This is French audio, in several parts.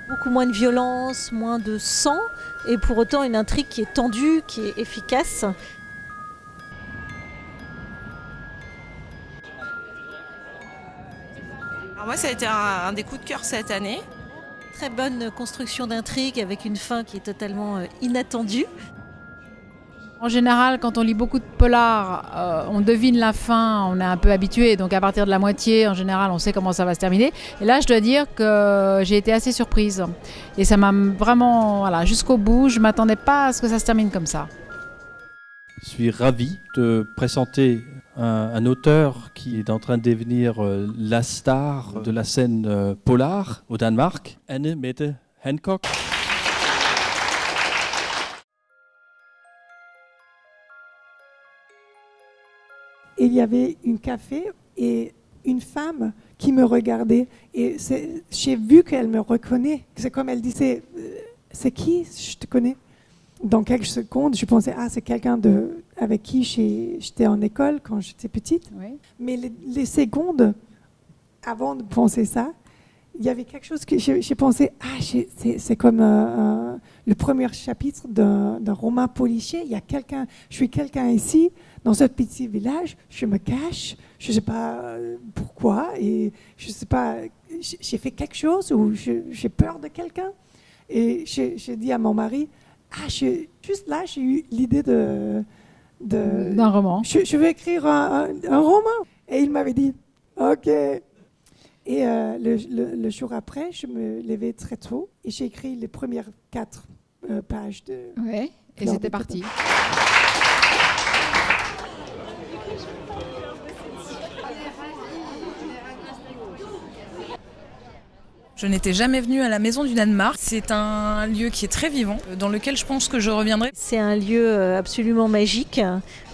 Beaucoup moins de violence, moins de sang, et pour autant une intrigue qui est tendue, qui est efficace. Alors moi, ça a été un des coups de cœur cette année. Très bonne construction d'intrigue avec une fin qui est totalement inattendue. En général, quand on lit beaucoup de polars, on devine la fin, on est un peu habitué. Donc à partir de la moitié, en général, on sait comment ça va se terminer. Et là, je dois dire que j'ai été assez surprise. Et ça m'a vraiment, jusqu'au bout, je ne m'attendais pas à ce que ça se termine comme ça. Je suis ravi de présenter un auteur qui est en train de devenir la star de la scène polar au Danemark, Anne Mette Hancock. Il y avait un café et une femme qui me regardait. Et j'ai vu qu'elle me reconnaît. C'est comme elle disait, c'est qui? Je te connais. Dans quelques secondes, je pensais, c'est quelqu'un avec qui j'étais en école quand j'étais petite. Oui. Mais les secondes avant de penser ça, il y avait quelque chose que j'ai pensé, c'est comme le premier chapitre d'un roman policier. Il y a quelqu'un, je suis quelqu'un ici, dans ce petit village, je me cache, je ne sais pas pourquoi, et je ne sais pas, j'ai fait quelque chose ou j'ai peur de quelqu'un. Et j'ai dit à mon mari, juste là, j'ai eu l'idée d'un roman. Je veux écrire un roman. Et il m'avait dit, OK. Et le jour après, je me levais très tôt et j'ai écrit les premières 4 pages de... Oui, et c'était parti. Je n'étais jamais venue à la Maison du Danemark. C'est un lieu qui est très vivant, dans lequel je pense que je reviendrai. C'est un lieu absolument magique,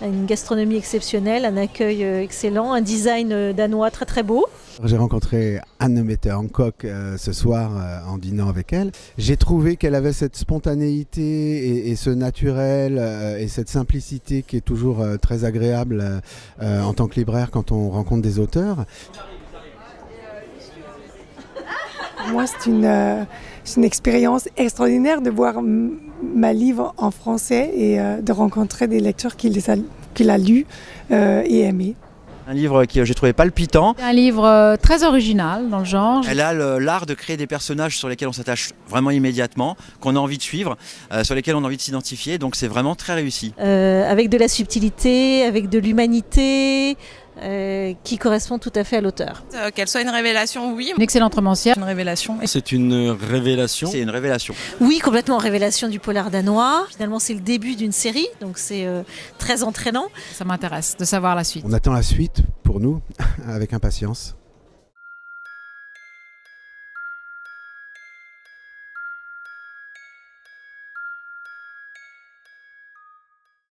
une gastronomie exceptionnelle, un accueil excellent, un design danois très très beau. J'ai rencontré Anne Mette Hancock ce soir en dînant avec elle. J'ai trouvé qu'elle avait cette spontanéité et ce naturel et cette simplicité qui est toujours très agréable en tant que libraire quand on rencontre des auteurs. Moi, c'est une expérience extraordinaire de voir ma livre en français et de rencontrer des lecteurs qui l'a lu et aimé. Un livre que j'ai trouvé palpitant. C'est un livre très original dans le genre. Elle a l'art de créer des personnages sur lesquels on s'attache vraiment immédiatement, qu'on a envie de suivre, sur lesquels on a envie de s'identifier. Donc c'est vraiment très réussi. Avec de la subtilité, avec de l'humanité, qui correspond tout à fait à l'auteur. Qu'elle soit une révélation, oui. Une excellente romancière. Une révélation. C'est une révélation. C'est une révélation. Oui, complètement révélation du polar danois. Finalement, c'est le début d'une série, donc c'est très entraînant. Ça m'intéresse de savoir la suite. On attend la suite pour nous avec impatience.